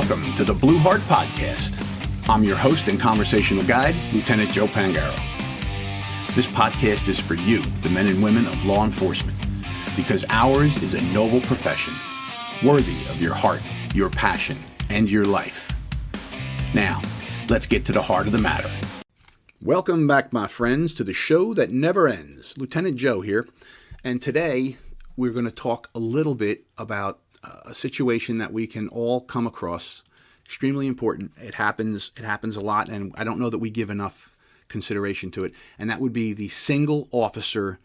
Welcome to the Blue Heart Podcast. I'm your host and conversational guide, Lieutenant Joe Pangaro. This podcast is for you, the men and women of law enforcement, because ours is a noble profession, worthy of your heart, your passion, and your life. Now, let's get to the heart of the matter. Welcome back, my friends, to the show that never ends. Lieutenant Joe here, and today we're going to talk a little bit about a situation that we can all come across. Extremely important. It happens a lot, and I don't know that we give enough consideration to it, and that would be the single officer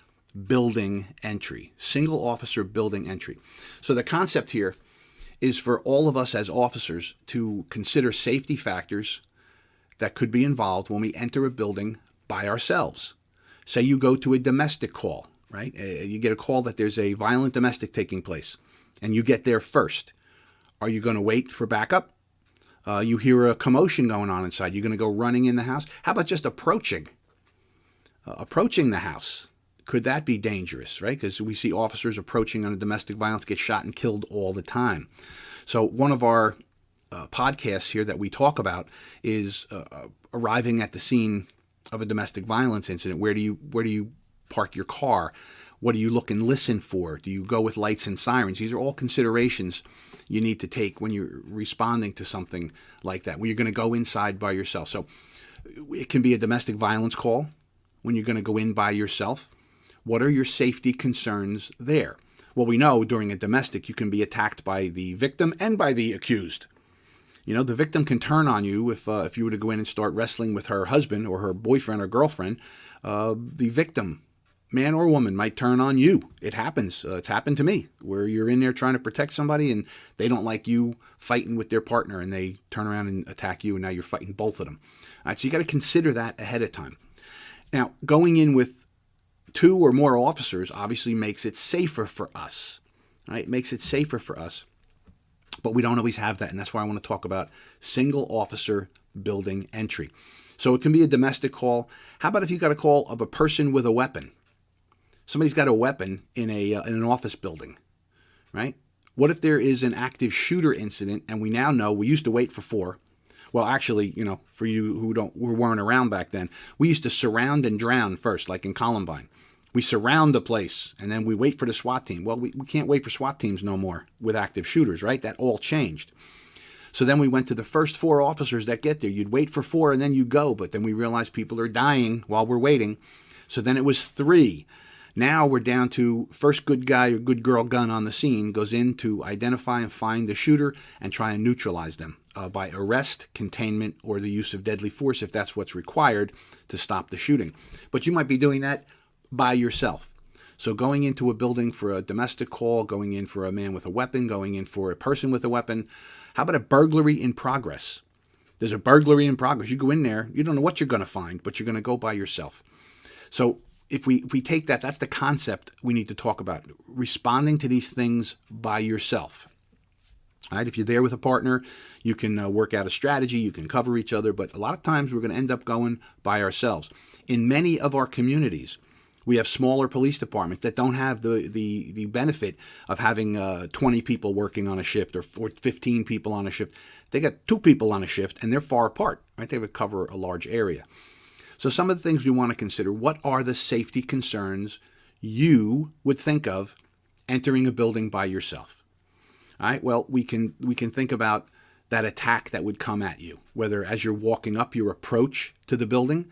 building entry. Single officer building entry. So the concept here is for all of us as officers to consider safety factors that could be involved when we enter a building by ourselves. Say you go to a domestic call, right? You get a call that there's a violent domestic taking place, and you get there first. Are you going to wait for backup? You hear a commotion going on inside. You're going to go running in the house? How about just approaching the house? Could that be dangerous, right? Because we see officers approaching on a domestic violence get shot and killed all the time. So one of our podcasts here that we talk about is arriving at the scene of a domestic violence incident. Where do you park your car? What do you look and listen for? Do you go with lights and sirens? These are all considerations you need to take when you're responding to something like that, when you're going to go inside by yourself. So it can be a domestic violence call when you're going to go in by yourself. What are your safety concerns there? Well, we know during a domestic you can be attacked by the victim and by the accused. You know, the victim can turn on you if you were to go in and start wrestling with her husband or her boyfriend or girlfriend. The victim, man or woman, might turn on you. It happens. It's happened to me, where you're in there trying to protect somebody and they don't like you fighting with their partner and they turn around and attack you, and now you're fighting both of them. All right, so you got to consider that ahead of time. Now, going in with two or more officers obviously makes it safer for us. Right? It makes it safer for us, but we don't always have that, and that's why I want to talk about single officer building entry. So it can be a domestic call. How about if you got a call of a person with a weapon? Somebody's got a weapon in an office building, right? What if there is an active shooter incident, and we now know, we used to wait for 4. Well, actually, you know, for you who weren't around back then, we used to surround and drown first, like in Columbine. We surround the place, and then we wait for the SWAT team. Well, we can't wait for SWAT teams no more with active shooters, right? That all changed. So then we went to the first 4 officers that get there. You'd wait for 4, and then you go, but then we realized people are dying while we're waiting. So then it was 3. Now we're down to first good guy or good girl gun on the scene goes in to identify and find the shooter and try and neutralize them by arrest, containment, or the use of deadly force if that's what's required to stop the shooting. But you might be doing that by yourself. So going into a building for a domestic call, going in for a man with a weapon, going in for a person with a weapon. How about a burglary in progress? There's a burglary in progress. You go in there, you don't know what you're going to find, but you're going to go by yourself. So if we take that, that's the concept we need to talk about. Responding to these things by yourself. All right, if you're there with a partner, you can work out a strategy, you can cover each other, but a lot of times we're going to end up going by ourselves. In many of our communities, we have smaller police departments that don't have the benefit of having 20 people working on a shift or 15 people on a shift. They got 2 people on a shift, and they're far apart, right? They have to cover a large area. So some of the things we want to consider, what are the safety concerns you would think of entering a building by yourself? All right, well, we can think about that attack that would come at you, whether as you're walking up your approach to the building.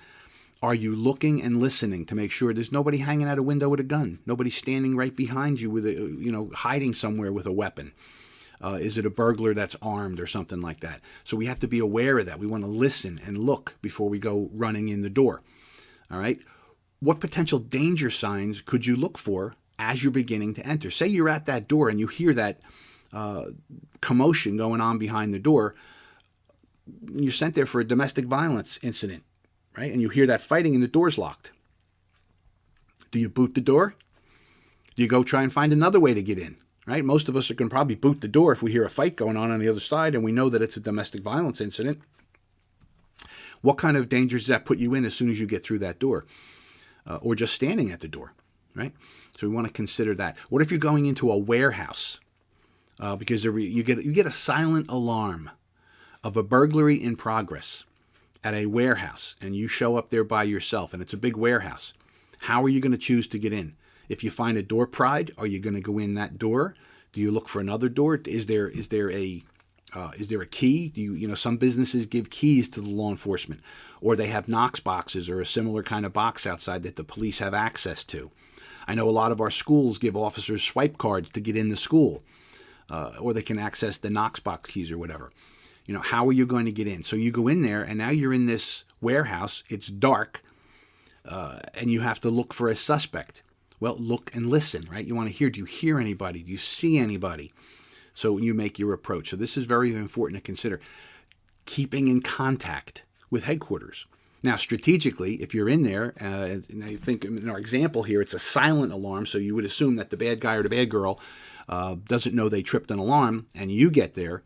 Are you looking and listening to make sure there's nobody hanging out a window with a gun, nobody standing right behind you with hiding somewhere with a weapon? Is it a burglar that's armed or something like that? So we have to be aware of that. We want to listen and look before we go running in the door. All right. What potential danger signs could you look for as you're beginning to enter? Say you're at that door and you hear that commotion going on behind the door. You're sent there for a domestic violence incident, right? And you hear that fighting and the door's locked. Do you boot the door? Do you go try and find another way to get in? Right? Most of us are going to probably boot the door if we hear a fight going on the other side and we know that it's a domestic violence incident. What kind of danger does that put you in as soon as you get through that door? Or just standing at the door, right? So we want to consider that. What if you're going into a warehouse? Because you get a silent alarm of a burglary in progress at a warehouse, and you show up there by yourself, and it's a big warehouse, how are you going to choose to get in? If you find a door pried, are you going to go in that door? Do you look for another door? Is there a key? Do you some businesses give keys to the law enforcement, or they have Knox boxes or a similar kind of box outside that the police have access to. I know a lot of our schools give officers swipe cards to get in the school, or they can access the Knox box keys or whatever. How are you going to get in? So you go in there, and now you're in this warehouse. It's dark, and you have to look for a suspect. Well, look and listen, right? You want to hear, do you hear anybody? Do you see anybody? So you make your approach. So this is very important to consider. Keeping in contact with headquarters. Now, strategically, if you're in there, and I think in our example here, it's a silent alarm, so you would assume that the bad guy or the bad girl doesn't know they tripped an alarm, and you get there.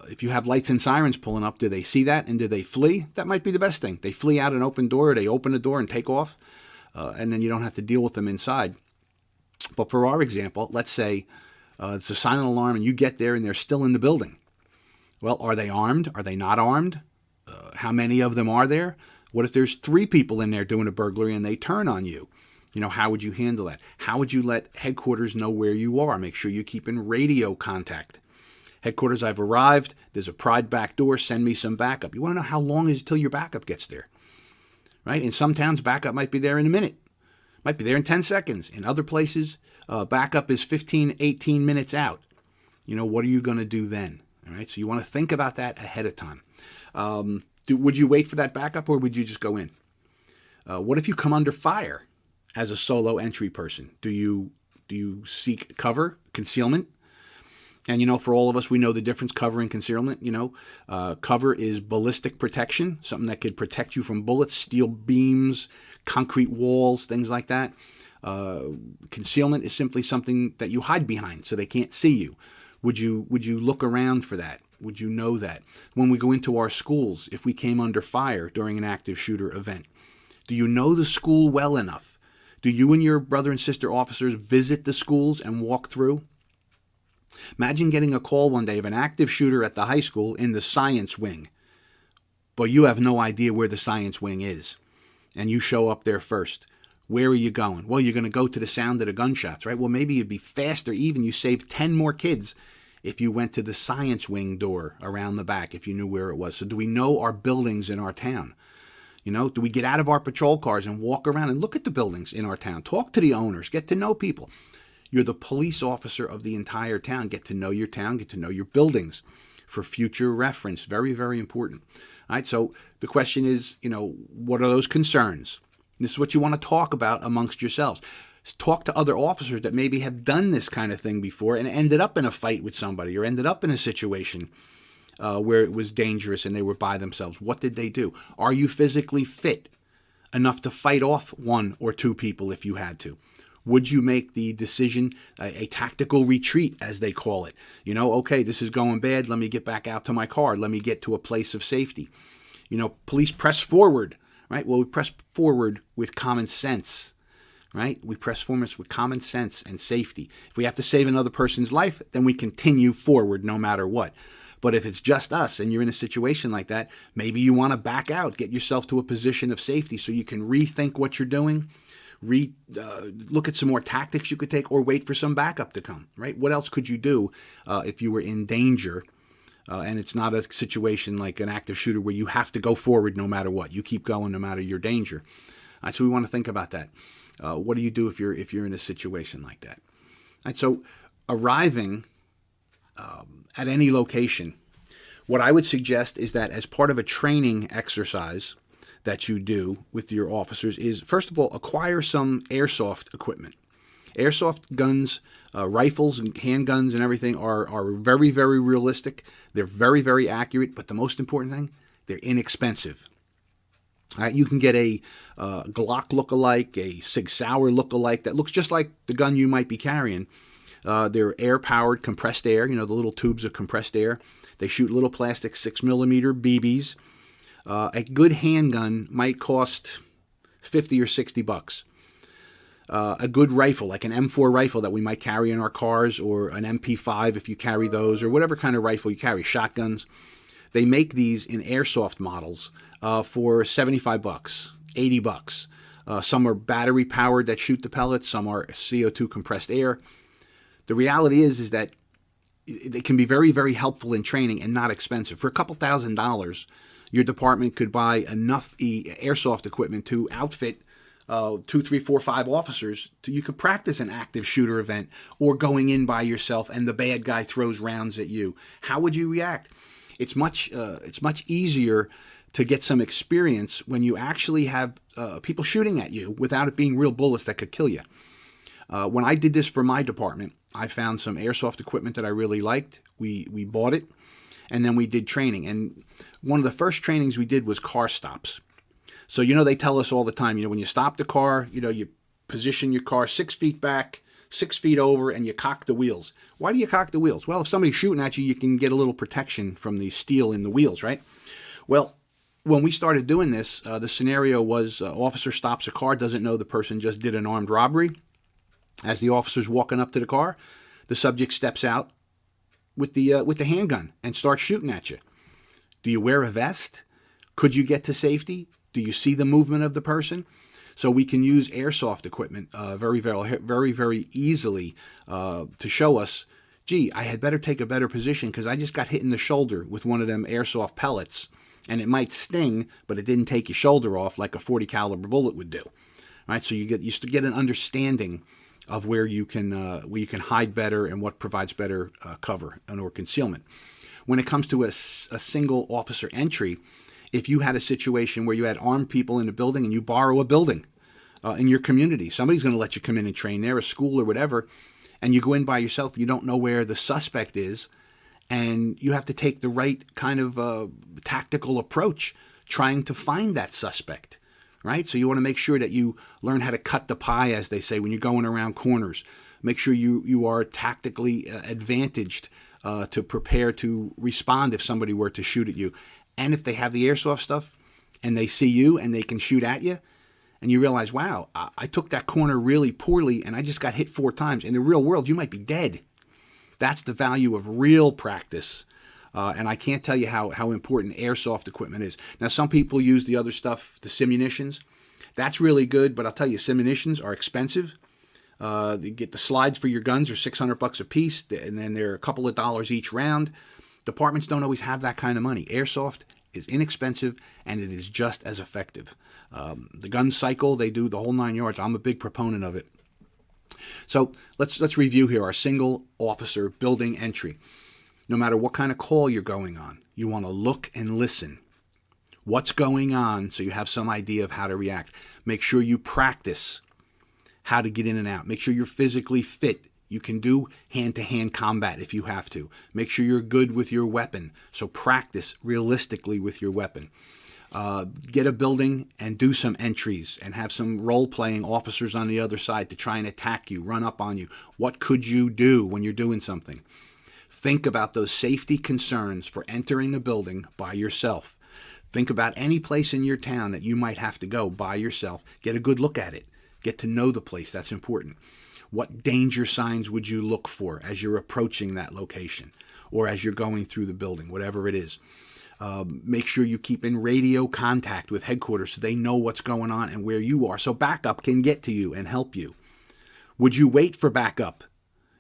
If you have lights and sirens pulling up, do they see that and do they flee? That might be the best thing. They flee out an open door, or they open the door and take off, and then you don't have to deal with them inside. But for our example, let's say it's a silent alarm and you get there and they're still in the building. Well, are they armed? Are they not armed? How many of them are there? What if there's 3 people in there doing a burglary and they turn on you? How would you handle that? How would you let headquarters know where you are? Make sure you keep in radio contact. Headquarters, I've arrived. There's a pried back door. Send me some backup. You want to know how long it is until your backup gets there, right? In some towns, backup might be there in a minute. Might be there in 10 seconds. In other places, backup is 15, 18 minutes out. What are you going to do then? All right, so you want to think about that ahead of time. Would you wait for that backup, or would you just go in? What if you come under fire as a solo entry person? Do you seek cover, concealment? And, for all of us, we know the difference, cover and concealment. Cover is ballistic protection, something that could protect you from bullets, steel beams, concrete walls, things like that. Concealment is simply something that you hide behind so they can't see you. Would you look around for that? Would you know that? When we go into our schools, if we came under fire during an active shooter event, do you know the school well enough? Do you and your brother and sister officers visit the schools and walk through? Imagine getting a call one day of an active shooter at the high school in the science wing, but you have no idea where the science wing is, and you show up there first. Where are you going? Well, you're going to go to the sound of the gunshots, right? Well, maybe it'd be faster, even you save 10 more kids if you went to the science wing door around the back, if you knew where it was. So do we know our buildings in our town? Do we get out of our patrol cars and walk around and look at the buildings in our town? Talk to the owners, get to know people. You're the police officer of the entire town. Get to know your town, get to know your buildings for future reference. Very, very important. All right, so the question is, what are those concerns? This is what you want to talk about amongst yourselves. Talk to other officers that maybe have done this kind of thing before and ended up in a fight with somebody or ended up in a situation where it was dangerous and they were by themselves. What did they do? Are you physically fit enough to fight off 1 or 2 people if you had to? Would you make the decision, a tactical retreat, as they call it? Okay, this is going bad. Let me get back out to my car. Let me get to a place of safety. Police press forward, right? Well, we press forward with common sense, right? We press forward with common sense and safety. If we have to save another person's life, then we continue forward no matter what. But if it's just us and you're in a situation like that, maybe you want to back out, get yourself to a position of safety so you can rethink what you're doing. Look at some more tactics you could take, or wait for some backup to come, right? What else could you do if you were in danger and it's not a situation like an active shooter where you have to go forward no matter what? You keep going no matter your danger. So we want to think about that. What do you do if you're in a situation like that? So arriving at any location, what I would suggest is that as part of a training exercise that you do with your officers is, first of all, acquire some airsoft equipment. Airsoft guns, rifles and handguns and everything are very, very realistic. They're very, very accurate, but the most important thing, they're inexpensive. All right, you can get a Glock look-alike, a Sig Sauer look-alike that looks just like the gun you might be carrying. They're air-powered, compressed air, the little tubes of compressed air. They shoot little plastic 6mm BBs. A good handgun might cost $50 or $60. A good rifle, like an M4 rifle that we might carry in our cars, or an MP5 if you carry those, or whatever kind of rifle you carry, shotguns, They make these in airsoft models for $75, $80. Some are battery powered that shoot the pellets. Some are CO2 compressed air. The reality is that they can be very, very helpful in training and not expensive. For a couple $1,000s, your department could buy enough airsoft equipment to outfit 2, 3, 4, 5 officers. You could practice an active shooter event or going in by yourself and the bad guy throws rounds at you. How would you react? It's much easier to get some experience when you actually have people shooting at you without it being real bullets that could kill you. When I did this for my department, I found some airsoft equipment that I really liked. We bought it, and then we did training. And one of the first trainings we did was car stops. So, they tell us all the time, when you stop the car, you position your car 6 feet back, 6 feet over, and you cock the wheels. Why do you cock the wheels? Well, if somebody's shooting at you, you can get a little protection from the steel in the wheels, right? Well, when we started doing this, the scenario was officer stops a car, doesn't know the person just did an armed robbery. As the officer's walking up to the car, the subject steps out with the handgun and starts shooting at you. Do you wear a vest? Could you get to safety? Do you see the movement of the person? So we can use airsoft equipment very, very, very easily to show us, gee, I had better take a better position because I just got hit in the shoulder with one of them airsoft pellets, and it might sting, but it didn't take your shoulder off like a 40 caliber bullet would do. Right? So you get an understanding of where you can hide better and what provides better cover or concealment. When it comes to a single officer entry, if you had a situation where you had armed people in a building and you borrow a building in your community, somebody's going to let you come in and train there, a school or whatever, and you go in by yourself, you don't know where the suspect is, and you have to take the right kind of tactical approach trying to find that suspect. Right? So you want to make sure that you learn how to cut the pie, as they say, when you're going around corners. Make sure you are tactically advantaged to prepare to respond if somebody were to shoot at you. And if they have the airsoft stuff and they see you and they can shoot at you, and you realize, wow, I took that corner really poorly and I just got hit 4 times. In the real world, you might be dead. That's the value of real practice. And I can't tell you how important airsoft equipment is. Now, some people use the other stuff, the simunitions. That's really good, but I'll tell you, simunitions are expensive. You get the slides for your guns are $600 a piece, and then they're a couple of dollars each round. Departments don't always have that kind of money. Airsoft is inexpensive, and it is just as effective. The gun cycle, they do the whole 9 yards. I'm a big proponent of it. So let's review here our single officer building entry. No matter what kind of call you're going on, you want to look and listen. What's going on so you have some idea of how to react. Make sure you practice how to get in and out. Make sure you're physically fit. You can do hand-to-hand combat if you have to. Make sure you're good with your weapon. So practice realistically with your weapon. Get a building and do some entries and have some role-playing officers on the other side to try and attack you, run up on you. What could you do when you're doing something? Think about those safety concerns for entering a building by yourself. Think about any place in your town that you might have to go by yourself. Get a good look at it. Get to know the place. That's important. What danger signs would you look for as you're approaching that location or as you're going through the building, whatever it is? Make sure you keep in radio contact with headquarters so they know what's going on and where you are so backup can get to you and help you. Would you wait for backup?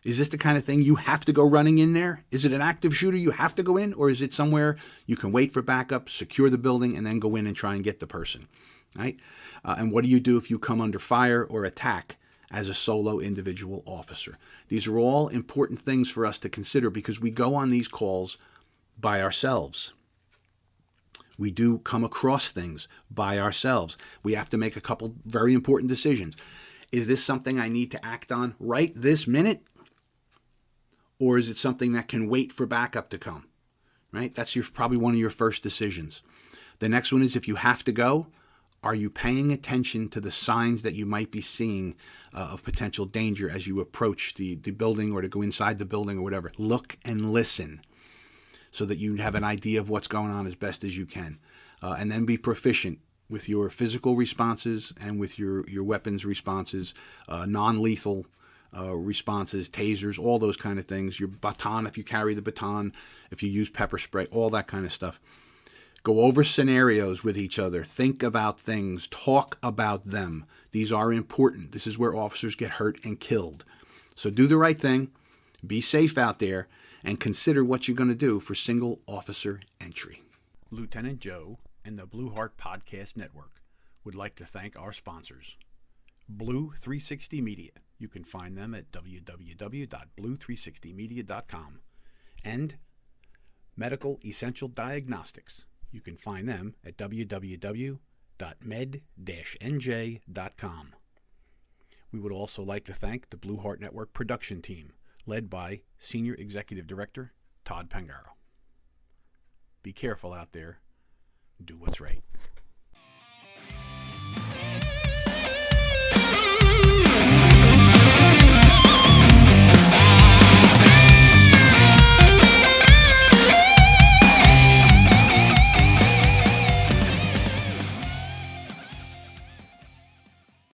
Is this the kind of thing you have to go running in there? Is it an active shooter you have to go in? Or is it somewhere you can wait for backup, secure the building, and then go in and try and get the person? Right? And what do you do if you come under fire or attack as a solo individual officer? These are all important things for us to consider because we go on these calls by ourselves. We do come across things by ourselves. We have to make a couple very important decisions. Is this something I need to act on right this minute? Or is it something that can wait for backup to come? Right? That's probably one of your first decisions. The next one is if you have to go, are you paying attention to the signs that you might be seeing of potential danger as you approach the building or to go inside the building or whatever? Look and listen so that you have an idea of what's going on as best as you can. And then be proficient with your physical responses and with your weapons responses, non-lethal responses, tasers, all those kind of things. Your baton, if you carry the baton, if you use pepper spray, all that kind of stuff. Go over scenarios with each other. Think about things. Talk about them. These are important. This is where officers get hurt and killed. So do the right thing. Be safe out there. And consider what you're going to do for single officer entry. Lieutenant Joe and the Blue Heart Podcast Network would like to thank our sponsors. Blue 360 Media. You can find them at www.blue360media.com. And Medical Essential Diagnostics. You can find them at www.med-nj.com. We would also like to thank the Blue Heart Network production team, led by Senior Executive Director Todd Pangaro. Be careful out there. Do what's right.